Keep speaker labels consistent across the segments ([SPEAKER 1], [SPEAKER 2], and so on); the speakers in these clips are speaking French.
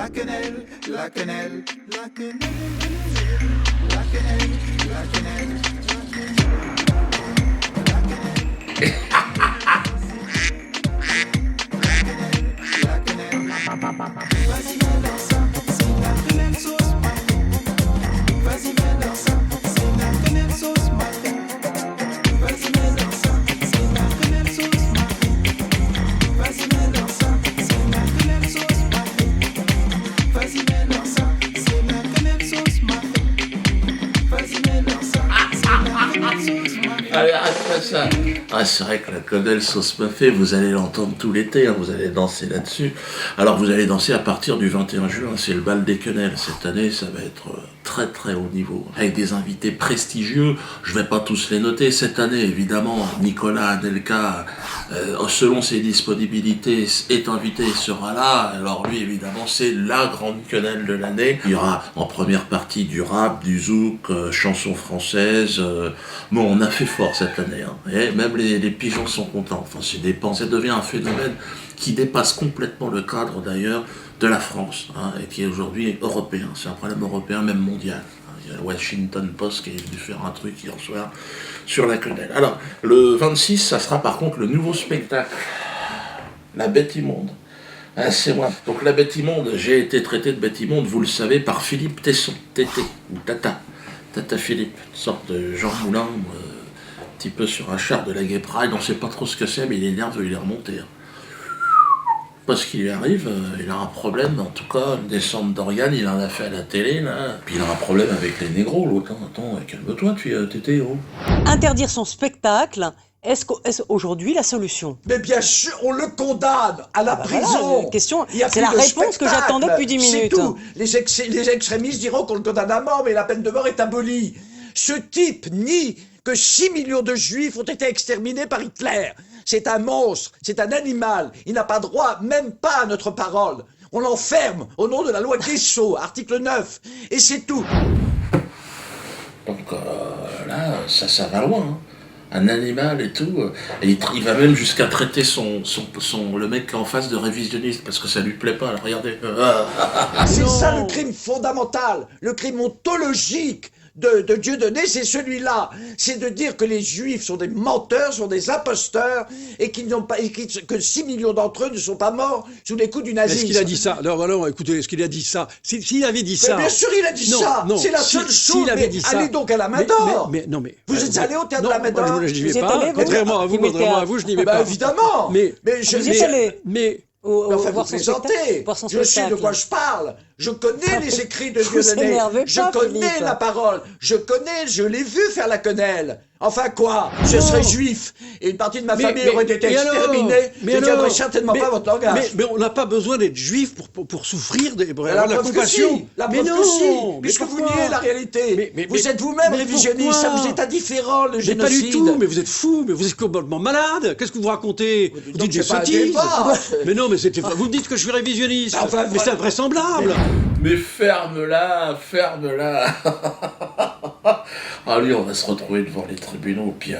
[SPEAKER 1] la quenelle, la quenelle, la quenelle, la quenelle, la quenelle, la quenelle. Vas-y, mets-leur ça, c'est la quenelle sauce mayo. Vas-y, mets-leur ça, c'est la quenelle sauce mayo. Vas-y, mets-leur ça, c'est la quenelle sauce mayo. Vas-y, mets-leur ça, c'est la quenelle sauce mayo. Vas-y, mets-leur ça, c'est la quenelle sauce mayo. Vas-y, mets-leur ça, c'est la quenelle sauce mayo.
[SPEAKER 2] Allez, après ça. Ah, c'est vrai que la quenelle sauce mafé, vous allez l'entendre tout l'été, hein, vous allez danser là-dessus. Alors vous allez danser à partir du 21 juin, c'est le bal des quenelles. Cette année, ça va être très très haut niveau, avec des invités prestigieux. Je vais pas tous les noter. Cette année, évidemment, Nicolas Anelka, selon ses disponibilités, est invité et sera là. Alors lui, évidemment, c'est la grande quenelle de l'année. Il y aura en première partie du rap, du zouk, chansons françaises. Bon, on a fait fort cette année, hein. Et même les pigeons sont contents. Enfin, ça devient un phénomène qui dépasse complètement le cadre d'ailleurs de la France, hein, et qui est aujourd'hui européen. C'est un problème européen, même mondial. Il y a le Washington Post qui est venu faire un truc hier soir sur la quenelle. Alors, le 26, ça sera par contre le nouveau spectacle, La Bête Immonde. Ah, c'est moi. Donc La Bête Immonde, j'ai été traité de Bête Immonde, vous le savez, par Philippe Tesson, Tété, ou Tata. Tata Philippe, une sorte de Jean Moulin, un petit peu sur un char de la Gay Pride, on ne sait pas trop ce que c'est, mais il est nerveux, il est remonté. Hein. Parce qu'il lui arrive, il a un problème, en tout cas, une descente d'organes, il en a fait à la télé, là. Puis il a un problème avec les négros, l'autre. Attends, calme-toi, Tété, oh.
[SPEAKER 3] Interdire son spectacle, est-ce aujourd'hui la solution?
[SPEAKER 4] Mais bien sûr, on le condamne à la prison.
[SPEAKER 3] Voilà, question, c'est la réponse que j'attendais depuis 10 minutes.
[SPEAKER 4] C'est tout. Les extrémistes diront qu'on le condamne à mort, mais la peine de mort est abolie. Ce type nie que 6 millions de juifs ont été exterminés par Hitler. C'est un monstre, c'est un animal. Il n'a pas droit, même pas à notre parole. On l'enferme au nom de la loi Guessot, article 9. Et c'est tout.
[SPEAKER 2] Donc là, ça va loin. Hein. Un animal et tout. Et il va même jusqu'à traiter le mec qui est en face de révisionniste parce que ça lui plaît pas. Alors, regardez.
[SPEAKER 4] C'est ça le crime fondamental, le crime ontologique de Dieudonné, c'est celui-là. C'est de dire que les juifs sont des menteurs, sont des imposteurs, et qu'ils n'ont pas, que 6 millions d'entre eux ne sont pas morts sous les coups du nazisme.
[SPEAKER 5] Est-ce qu'il a dit ça? Non, écoutez, est-ce qu'il a dit ça? S'il avait dit ça...
[SPEAKER 4] Mais bien sûr, il a dit ça. C'est la seule chose.
[SPEAKER 5] Avait dit ça.
[SPEAKER 4] Allez donc à la Main d'Or.
[SPEAKER 5] Vous
[SPEAKER 4] êtes allé au théâtre de la Main d'Or?
[SPEAKER 5] Je n'y vais pas. Contrairement à vous, je n'y vais pas.
[SPEAKER 4] Évidemment.
[SPEAKER 3] Vous êtes allé.
[SPEAKER 4] Enfin, vous plaisantez. Je sais de quoi je parle. Je connais les écrits de Dieudonné. Je connais la parole. Je l'ai vu faire la quenelle. Enfin quoi? Je serais juif et une partie de ma famille aurait été exterminée. Je ne tiendrai certainement pas votre langage.
[SPEAKER 5] Mais on n'a pas besoin d'être juif pour souffrir de
[SPEAKER 4] la compassion. La preuve que si, puisque vous niez la réalité. Vous êtes vous-même révisionniste, ça vous est indifférent, le génocide.
[SPEAKER 5] Pas du tout, mais vous êtes fou, mais vous êtes complètement malade. Qu'est-ce que vous racontez? Vous dites des sottises. Mais non, mais vous me dites que je suis révisionniste. Mais c'est invraisemblable.
[SPEAKER 2] Mais ferme-la. Ah lui, on va se retrouver devant les tribunaux. Puis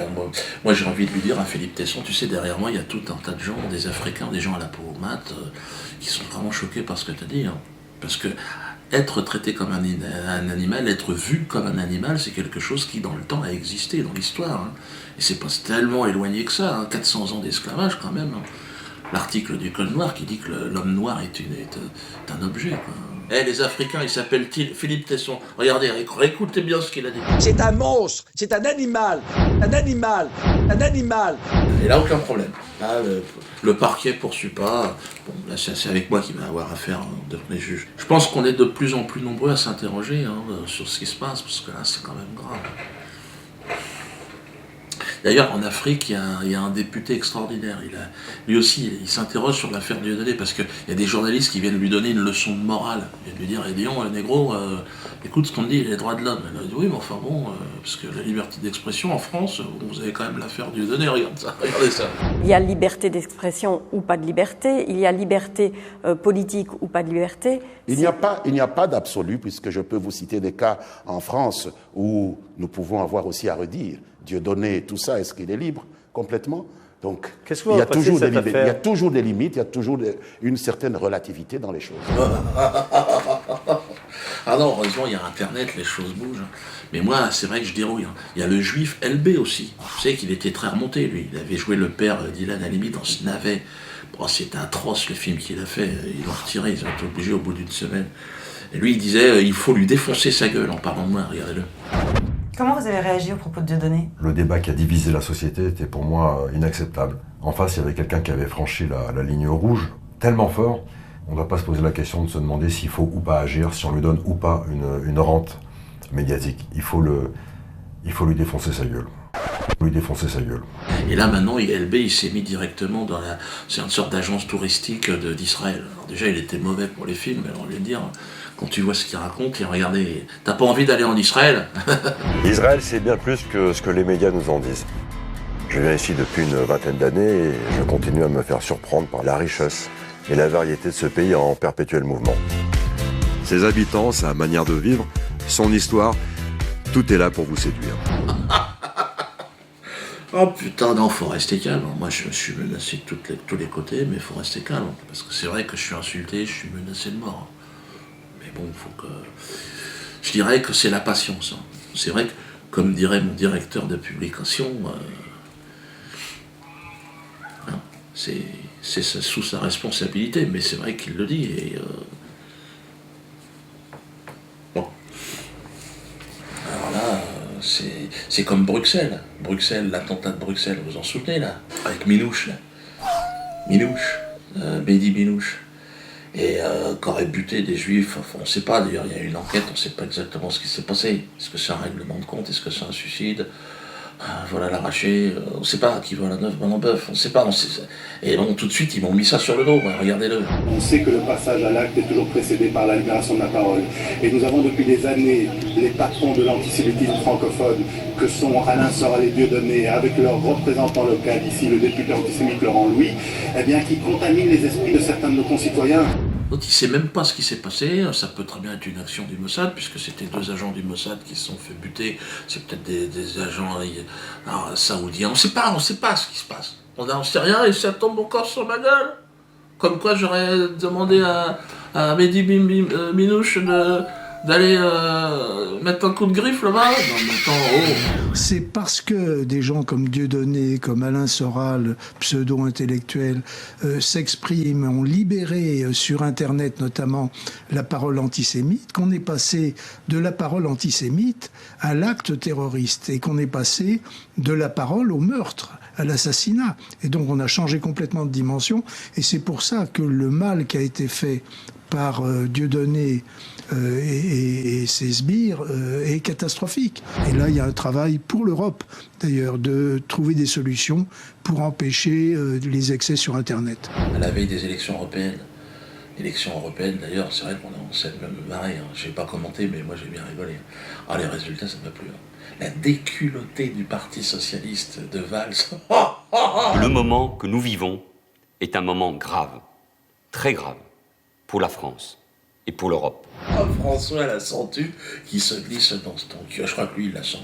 [SPEAKER 2] moi j'ai envie de lui dire à Philippe Tesson, tu sais, derrière moi, il y a tout un tas de gens, des Africains, des gens à la peau mate, qui sont vraiment choqués par ce que tu as dit. Hein. Parce que être traité comme un animal, être vu comme un animal, c'est quelque chose qui, dans le temps, a existé, dans l'histoire. Hein. Et c'est pas tellement éloigné que ça, hein. 400 ans d'esclavage quand même. Hein. L'article du Code noir qui dit que l'homme noir est un objet, quoi. Les Africains, ils s'appellent Philippe Tesson. Regardez, écoutez bien ce qu'il a dit.
[SPEAKER 4] C'est un monstre, c'est un animal.
[SPEAKER 2] Et là, aucun problème. Là, le parquet poursuit pas. Bon, là, c'est avec moi qu'il va avoir affaire devant les juges. Je pense qu'on est de plus en plus nombreux à s'interroger sur ce qui se passe, parce que là, c'est quand même grave. D'ailleurs, en Afrique, il y a un député extraordinaire. Lui aussi, il s'interroge sur l'affaire Dieudonné, parce qu'il y a des journalistes qui viennent lui donner une leçon de morale. Ils viennent lui dire, Dion, le négro, écoute ce qu'on dit, les droits de l'homme. Il dit, oui, mais enfin bon, parce que la liberté d'expression en France, vous avez quand même l'affaire Dieudonné, regardez ça.
[SPEAKER 6] Il y a liberté d'expression ou pas de liberté, il y a liberté politique ou pas de liberté.
[SPEAKER 7] Il n'y a pas d'absolu, puisque je peux vous citer des cas en France où nous pouvons avoir aussi à redire. Dieudonné, tout ça, est-ce qu'il est libre complètement? Donc,
[SPEAKER 8] Qu'est-ce que
[SPEAKER 7] il y a
[SPEAKER 8] vous pensez
[SPEAKER 7] toujours
[SPEAKER 8] de cette
[SPEAKER 7] des limites,
[SPEAKER 8] affaire
[SPEAKER 7] il y a toujours des limites, il y a toujours une certaine relativité dans les choses.
[SPEAKER 2] Ah non, heureusement, il y a Internet, les choses bougent. Mais moi, c'est vrai que je dérouille. Il y a le juif LB aussi. Vous savez qu'il était très remonté, lui. Il avait joué le père d'Ilan Halimi dans ce navet. Bon, c'était atroce, le film qu'il a fait. Ils l'ont retiré, ils ont été obligés au bout d'une semaine. Et lui, il disait, il faut lui défoncer sa gueule en parlant de moi, regardez-le.
[SPEAKER 9] Comment vous avez réagi au propos de Dieudonné ?
[SPEAKER 10] Le débat qui a divisé la société était pour moi inacceptable. En face, il y avait quelqu'un qui avait franchi la ligne rouge tellement fort, on ne doit pas se poser la question de se demander s'il faut ou pas agir, si on lui donne ou pas une rente médiatique. Il faut lui défoncer sa gueule. Lui défoncer sa gueule.
[SPEAKER 2] Et là, maintenant, LB, il s'est mis directement dans la... C'est une sorte d'agence touristique d'Israël. Alors déjà, il était mauvais pour les films, mais alors, je vais dire, quand tu vois ce qu'il raconte, et regardez, t'as pas envie d'aller en Israël?
[SPEAKER 10] Israël, c'est bien plus que ce que les médias nous en disent. Je viens ici depuis une vingtaine d'années et je continue à me faire surprendre par la richesse et la variété de ce pays en perpétuel mouvement. Ses habitants, sa manière de vivre, son histoire, tout est là pour vous séduire.
[SPEAKER 2] Oh putain, non, faut rester calme. Moi, je suis menacé de tous les côtés, mais faut rester calme. Parce que c'est vrai que je suis insulté, je suis menacé de mort. Mais bon, faut que... Je dirais que c'est la patience. C'est vrai que, comme dirait mon directeur de publication, c'est sous sa responsabilité, mais c'est vrai qu'il le dit. Et bon. Alors là, c'est comme Bruxelles. Bruxelles, l'attentat de Bruxelles, vous vous en souvenez là? Avec Minouche, là. Minouche, Mehdi Minouche. Et qu'aurait buté des juifs, enfin, on ne sait pas d'ailleurs, il y a eu une enquête, on ne sait pas exactement ce qui s'est passé. Est-ce que c'est un règlement de compte? Est-ce que c'est un suicide? Voilà l'arraché, on ne sait pas qui vole un œuf bon en bœuf, on ne sait pas. Et bon, tout de suite, ils m'ont mis ça sur le dos, regardez-le.
[SPEAKER 11] On sait que le passage à l'acte est toujours précédé par la libération de la parole. Et nous avons depuis des années les patrons de l'antisémitisme francophone, que sont Alain Soral et Dieudonné, avec leur représentant local ici, le député antisémite Laurent Louis, eh bien, qui contaminent les esprits de certains de nos concitoyens.
[SPEAKER 2] Donc il ne sait même pas ce qui s'est passé, ça peut très bien être une action du Mossad, puisque c'était 2 agents du Mossad qui se sont fait buter, c'est peut-être des agents saoudiens, on ne sait pas ce qui se passe. On n'en sait rien et ça tombe encore sur ma gueule. Comme quoi j'aurais demandé à Mehdi Minouche d'aller mettre un coup de griffe là-bas.
[SPEAKER 12] C'est parce que des gens comme Dieudonné, comme Alain Soral, pseudo-intellectuels, s'expriment, ont libéré sur Internet notamment la parole antisémite, qu'on est passé de la parole antisémite à l'acte terroriste et qu'on est passé de la parole au meurtre, à l'assassinat. Et donc on a changé complètement de dimension et c'est pour ça que le mal qui a été fait par Dieudonné et ses sbires est catastrophique. Et là, il y a un travail pour l'Europe, d'ailleurs, de trouver des solutions pour empêcher les excès sur Internet.
[SPEAKER 2] À la veille des élections européennes, d'ailleurs, c'est vrai qu'on s'est même marré. Je n'ai pas commenté, mais moi j'ai bien rigolé. Ah, les résultats, ça ne va plus. La déculottée du Parti Socialiste de Valls.
[SPEAKER 13] Le moment que nous vivons est un moment grave, très grave, pour la France et pour l'Europe.
[SPEAKER 2] Oh, François la sent-tu qui se glisse dans ce tank. Je crois que lui, il la sent.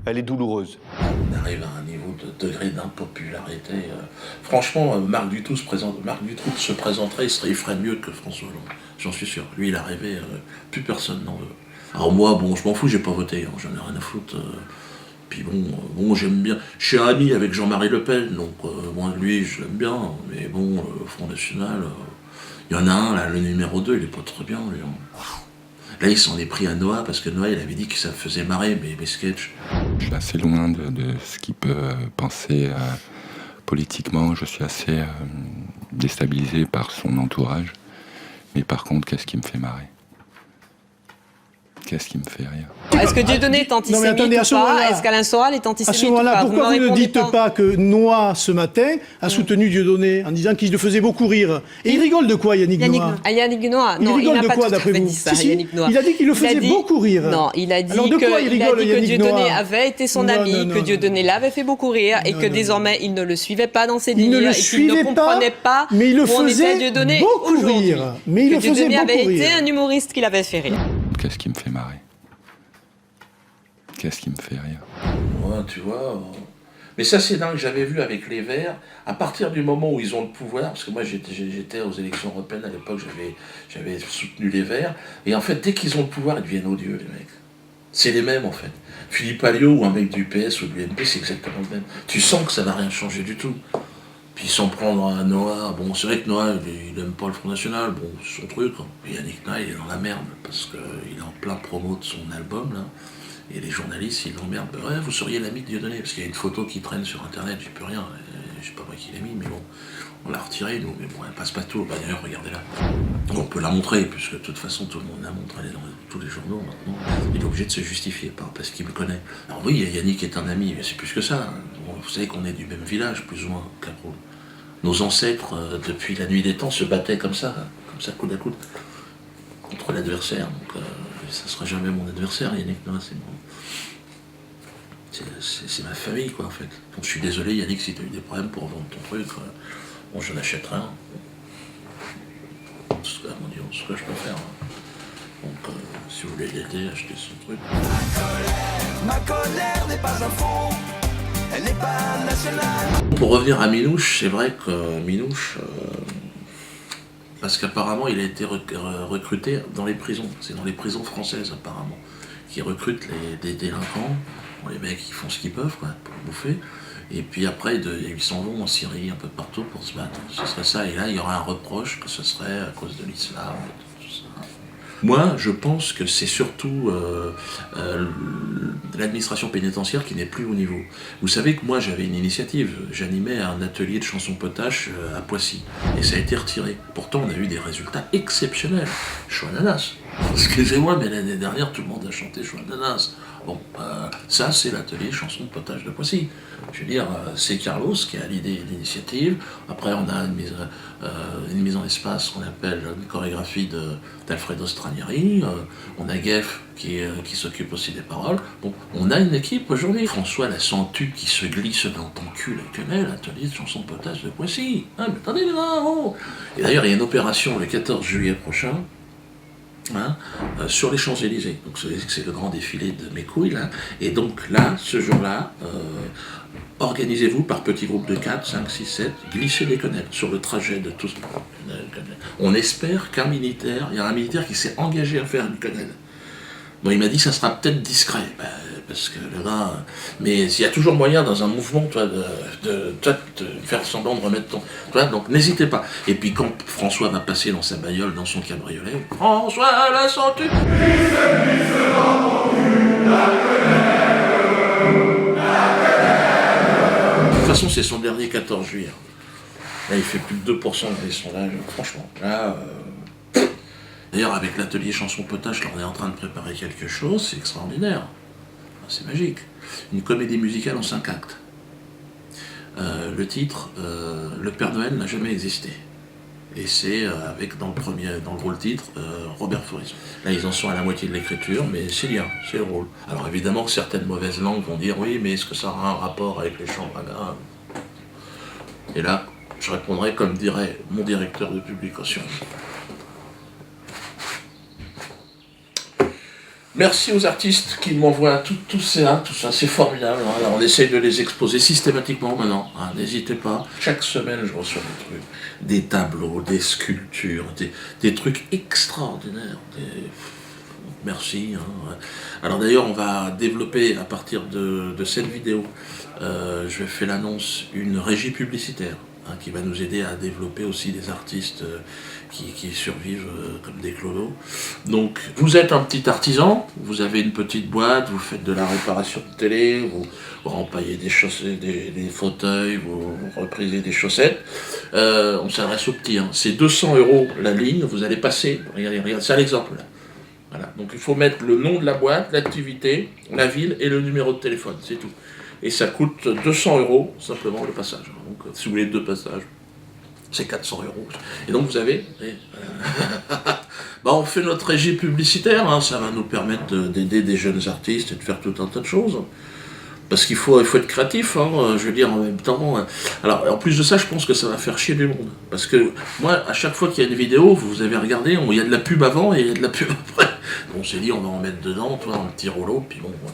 [SPEAKER 8] Elle est douloureuse.
[SPEAKER 2] On arrive à un niveau de degré d'impopularité. Franchement, Marc Dutroux se présenterait, il ferait mieux que François Hollande. J'en suis sûr. Lui, il a rêvé, plus personne n'en veut. Alors moi, bon, je m'en fous, j'ai pas voté, j'en ai rien à foutre. Puis bon, j'aime bien. Je suis ami avec Jean-Marie Le Pen, donc moi, lui, je l'aime bien. Mais bon, le Front National... Il y en a un, là, le numéro 2, il est pas très bien, lui. Là, il s'en est pris à Noah, parce que Noah, il avait dit que ça faisait marrer mes sketchs.
[SPEAKER 14] Je suis assez loin de ce qu'il peut penser politiquement. Je suis assez déstabilisé par son entourage. Mais par contre, qu'est-ce qui me fait marrer? Qu'est-ce qui me fait rire?
[SPEAKER 15] Est-ce que Dieudonné est antisémite ou pas? Est-ce qu'Alain Soral est antisémite ou pas?
[SPEAKER 16] Pourquoi vous ne dites pas que Noah, ce matin, a soutenu Dieudonné en disant qu'il le faisait beaucoup rire? Et il rigole de quoi, Yannick Noah?
[SPEAKER 15] Yannick Noah,
[SPEAKER 16] non, il n'a pas tout à fait dit ça, Yannick Noah. Il a dit qu'il le faisait beaucoup rire.
[SPEAKER 15] Non, il a dit que Dieudonné avait été son ami, que Dieudonné l'avait fait beaucoup rire et que désormais, il ne le suivait pas dans ses délires et qu'il ne comprenait pas où on était Dieudonné aujourd'hui. Que Dieudonné avait été un humoriste qui l'avait fait rire.
[SPEAKER 14] Qu'est-ce qui me fait marrer? Qu'est-ce qui me fait rire?
[SPEAKER 2] Moi, tu vois, Mais ça, c'est dingue, j'avais vu avec les Verts, à partir du moment où ils ont le pouvoir, parce que moi j'étais aux élections européennes à l'époque, j'avais soutenu les Verts, et en fait, dès qu'ils ont le pouvoir, ils deviennent odieux, les mecs. C'est les mêmes, en fait. Philippe Alliot ou un mec du PS ou de l'UMP, c'est exactement le même. Tu sens que ça n'a rien changé du tout. Puis sans prendre à Noah, bon, c'est vrai que Noah, il aime pas le Front National, bon, c'est son truc. Hein. Et Yannick Noah, il est dans la merde, parce qu'il est en plein promo de son album, là. Et les journalistes, ils l'emmerdent. Ouais, vous seriez l'ami de Dieudonné, parce qu'il y a une photo qui traîne sur Internet, j'y peux rien. Je sais pas moi qui l'ai mis, mais bon, on l'a retirée, nous, mais bon, elle passe pas tout. Bah, d'ailleurs, regardez-la. On peut la montrer, puisque de toute façon, tout le monde la montre, elle est dans tous les journaux maintenant. Il est obligé de se justifier, parce qu'il me connaît. Alors oui, Yannick est un ami, mais c'est plus que ça. Bon, vous savez qu'on est du même village, plus ou moins, au Cameroun. Nos ancêtres, depuis la nuit des temps, se battaient comme ça, coude à coude, contre l'adversaire. Donc, ça sera jamais mon adversaire, Yannick Noah, c'est bon. C'est ma famille, quoi, en fait. Donc je suis désolé, Yannick, si tu as eu des problèmes pour vendre ton truc, bon, je n'achète rien. Ce que, mon Dieu, ce que je peux faire. Donc, si vous voulez l'aider, achetez son truc.
[SPEAKER 1] Ma colère n'est pas un fond, elle n'est pas nationale.
[SPEAKER 2] Pour revenir à Minouche, c'est vrai que Minouche, parce qu'apparemment il a été recruté dans les prisons, c'est dans les prisons françaises apparemment, qui recrutent des délinquants, bon, les mecs ils font ce qu'ils peuvent quoi, pour bouffer, et puis après ils s'en vont en Syrie, un peu partout pour se battre, ce serait ça, et là il y aura un reproche que ce serait à cause de l'islam, tout ça. Moi, je pense que c'est surtout l'administration pénitentiaire qui n'est plus au niveau. Vous savez que moi, j'avais une initiative. J'animais un atelier de chansons potaches à Poissy. Et ça a été retiré. Pourtant, on a eu des résultats exceptionnels. Chouananas. Excusez-moi, mais l'année dernière, tout le monde a chanté Chouananas. Bon, ça, c'est l'atelier chansons potaches de Poissy. Je veux dire, c'est Carlos qui a l'idée et l'initiative. Après, on a une mise en espace qu'on appelle une chorégraphie d'Alfredo Stranieri. On a Geff qui s'occupe aussi des paroles. Bon, on a une équipe aujourd'hui. François la Sentue qui se glisse dans ton cul la quenelle, atelier de chansons potaches de Poissy. Ah, mais attendez, là, oh. Et d'ailleurs, il y a une opération le 14 juillet prochain. Hein, sur les Champs-Élysées. Donc c'est le grand défilé de mes couilles là. Et donc là, ce jour-là, organisez-vous par petits groupes de 4, 5, 6, 7, glissez des quenelles sur le trajet de tous. On espère qu'un militaire, il y a un militaire qui s'est engagé à faire une quenelle. Bon, il m'a dit que ça sera peut-être discret, parce que là, mais il y a toujours moyen dans un mouvement, toi, de faire semblant de remettre ton, toi, donc n'hésitez pas. Et puis quand François va passer dans sa bagnole, dans son cabriolet, François la Sentue. De toute façon, c'est son dernier 14 juillet. Là, il fait plus de 2% des sondages, franchement. Là. D'ailleurs, avec l'atelier Chansons Potaches, on est en train de préparer quelque chose, c'est extraordinaire. C'est magique. Une comédie musicale en 5 actes. Le titre, Le Père Noël n'a jamais existé. Et c'est avec, dans le rôle titre, Robert Faurisson. Là, ils en sont à la moitié de l'écriture, mais c'est bien, c'est le rôle. Alors évidemment que certaines mauvaises langues vont dire, oui, mais est-ce que ça aura un rapport avec les chants ragas ? Et là, je répondrai comme dirait mon directeur de publication. Merci aux artistes qui m'envoient tout ça, c'est formidable. Hein. Alors, on essaye de les exposer systématiquement maintenant, hein. N'hésitez pas. Chaque semaine, je reçois des trucs, des tableaux, des sculptures, des trucs extraordinaires. Merci. Hein. Alors d'ailleurs, on va développer à partir de cette vidéo, je fais l'annonce, une régie publicitaire. Qui va nous aider à développer aussi des artistes qui survivent comme des clodos. Donc, vous êtes un petit artisan, vous avez une petite boîte, vous faites de la réparation de télé, vous rempaillez des chaussettes, des fauteuils, vous reprisez des chaussettes. On s'adresse aux petits, hein. C'est 200 € la ligne, vous allez passer, regardez, c'est l'exemple là. Voilà. Donc il faut mettre le nom de la boîte, l'activité, la ville et le numéro de téléphone, c'est tout. Et ça coûte 200 € simplement le passage. Donc si vous voulez 2 passages, c'est 400 €. Et donc vous avez... on fait notre régie publicitaire, hein, ça va nous permettre d'aider des jeunes artistes et de faire tout un tas de choses. Parce qu'il faut être créatif, hein, je veux dire, en même temps. Alors, en plus de ça, je pense que ça va faire chier du monde. Parce que moi, à chaque fois qu'il y a une vidéo, vous avez regardé, il y a de la pub avant et il y a de la pub après. On s'est dit, on va en mettre dedans, toi, un petit rouleau, puis bon, comme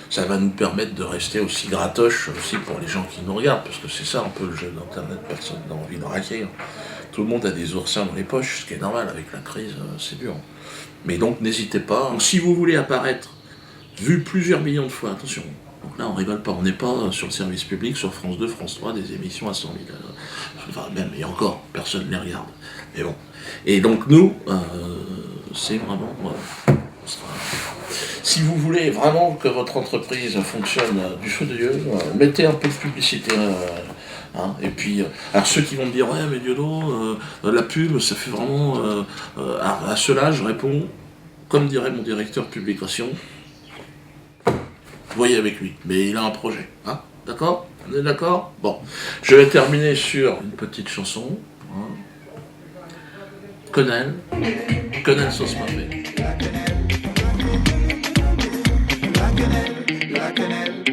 [SPEAKER 2] ça va nous permettre de rester aussi gratoche aussi pour les gens qui nous regardent, parce que c'est ça un peu le jeu d'Internet, personne n'a envie de raquer. Tout le monde a des oursins dans les poches, ce qui est normal, avec la crise, c'est dur. Mais donc, n'hésitez pas. Donc, si vous voulez apparaître, vu plusieurs millions de fois, attention, donc là, on rigole pas, on n'est pas sur le service public, sur France 2, France 3, des émissions à 100 000. Enfin, même, et encore, personne ne les regarde. Mais bon. Et donc, nous, c'est vraiment... si vous voulez vraiment que votre entreprise fonctionne du feu de Dieu, mettez un peu de publicité. Et puis, alors ceux qui vont me dire, ouais, mais Diodo, la pub, ça fait vraiment... à cela, je réponds, comme dirait mon directeur de publication, voyez avec lui, mais il a un projet, hein, d'accord? On est d'accord? Bon, je vais terminer sur une petite chanson. Quenelle sauce parfaite.
[SPEAKER 1] La quenelle.